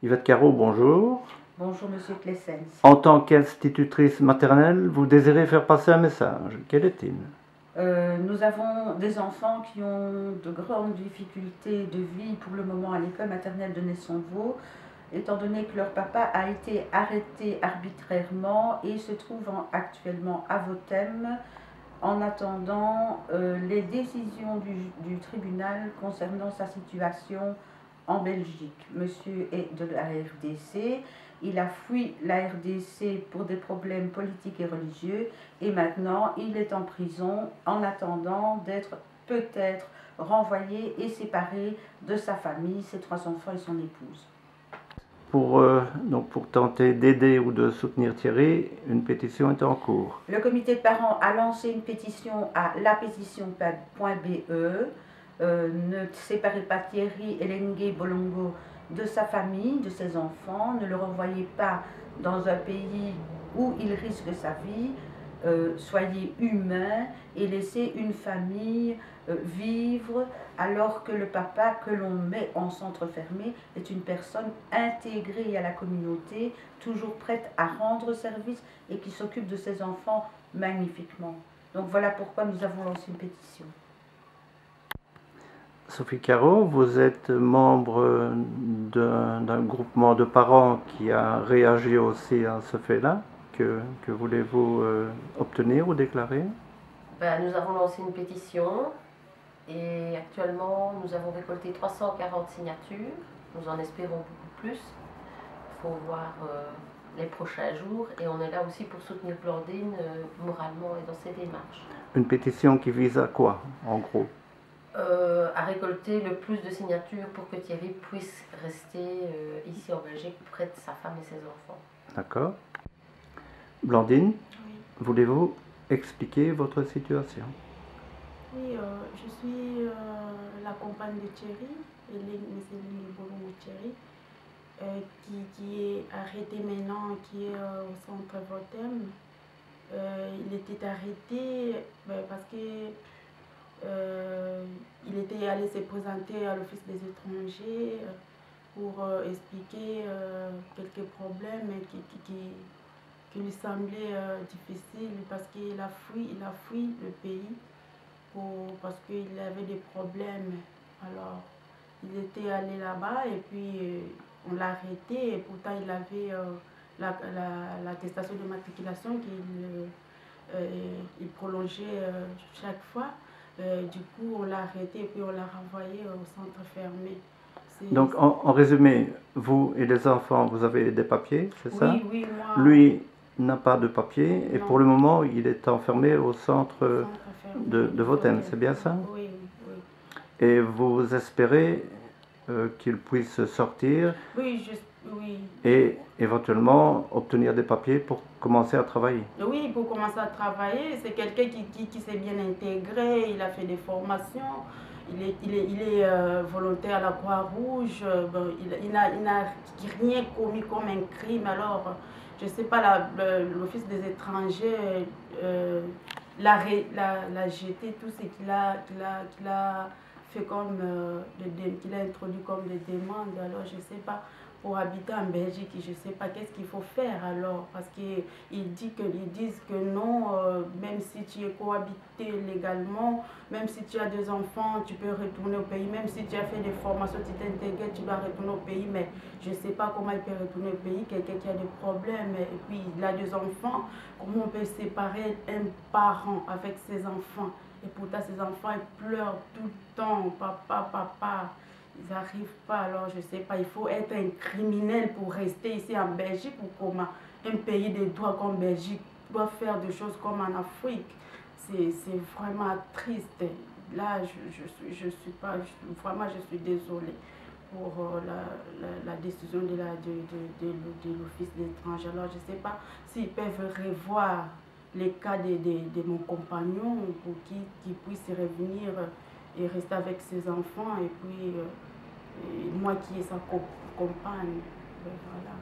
Yvette Carreau, bonjour. Bonjour Monsieur Clessens. En tant qu'institutrice maternelle, vous désirez faire passer un message. Quel est-il? Nous avons des enfants qui ont de grandes difficultés de vie pour le moment à l'école maternelle de Nessonvaux, étant donné que leur papa a été arrêté arbitrairement et se trouve actuellement à Votem en attendant les décisions du tribunal concernant sa situation en Belgique. Monsieur est de la RDC, il a fui la RDC pour des problèmes politiques et religieux et maintenant il est en prison en attendant d'être peut-être renvoyé et séparé de sa famille, ses 3 enfants et son épouse. Pour tenter d'aider ou de soutenir Thierry, une pétition est en cours. Le comité de parents a lancé une pétition à lapétition.be. Ne séparez pas Thierry Elengue Bolongo de sa famille, de ses enfants, ne le renvoyez pas dans un pays où il risque sa vie, soyez humain et laissez une famille vivre alors que le papa que l'on met en centre fermé est une personne intégrée à la communauté, toujours prête à rendre service et qui s'occupe de ses enfants magnifiquement. Donc voilà pourquoi nous avons lancé une pétition. Sophie Carreau, vous êtes membre d'un groupement de parents qui a réagi aussi à ce fait-là. Que voulez-vous obtenir ou déclarer? Nous avons lancé une pétition et actuellement nous avons récolté 340 signatures. Nous en espérons beaucoup plus. Il faut voir les prochains jours et on est là aussi pour soutenir Blandine moralement et dans ses démarches. Une pétition qui vise à quoi, en gros? À récolter le plus de signatures pour que Thierry puisse rester ici en Belgique près de sa femme et ses enfants. D'accord. Blandine, oui. Voulez-vous expliquer votre situation? Oui, je suis la compagne de Thierry, Elengue Bolongo Thierry, qui est arrêté maintenant, qui est au centre Votem. Il était arrêté parce que il était allé se présenter à l'Office des étrangers pour expliquer quelques problèmes qui lui semblaient difficiles parce qu'il a fui le pays parce qu'il avait des problèmes. Alors, il était allé là-bas et puis on l'a arrêté et pourtant il avait l'attestation de matriculation qu'il prolongeait chaque fois. Du coup, on l'a arrêté et puis on l'a renvoyé au centre fermé. Donc, en résumé, vous et les enfants, vous avez des papiers, c'est ça? Oui, oui, moi. Lui n'a pas de papiers et Non. pour le moment, il est enfermé au centre de Votem, c'est bien ça? Oui, oui. Et vous espérez qu'il puisse sortir Oui, oui. et éventuellement obtenir des papiers pour commencer à travailler? Oui, pour commencer à travailler, c'est quelqu'un qui s'est bien intégré, il a fait des formations, il est volontaire à la Croix-Rouge, il n'a rien commis comme un crime, alors je ne sais pas, l'Office des étrangers l'a jeté, tout ce qu'il a fait comme, qu'il a introduit comme des demandes, alors je ne sais pas. Pour habiter en Belgique, je ne sais pas qu'est-ce qu'il faut faire alors, parce qu'ils disent que non, même si tu es cohabité légalement, même si tu as des enfants, tu peux retourner au pays, même si tu as fait des formations, tu t'es intégré, tu dois retourner au pays, mais je ne sais pas comment il peut retourner au pays, quelqu'un qui a des problèmes, et puis il a des enfants, comment on peut séparer un parent avec ses enfants, et pourtant ses enfants ils pleurent tout le temps, papa, papa. Ils n'arrivent pas, alors je ne sais pas, il faut être un criminel pour rester ici en Belgique ou comment un pays de droit comme Belgique doit faire des choses comme en Afrique. C'est vraiment triste. Là, je suis pas, vraiment je suis désolée pour la décision de l'Office des étrangers. Alors je ne sais pas s'ils peuvent revoir les cas de mon compagnon pour qu'il puisse revenir et rester avec ses enfants et puis moi qui est sa compagne. Voilà.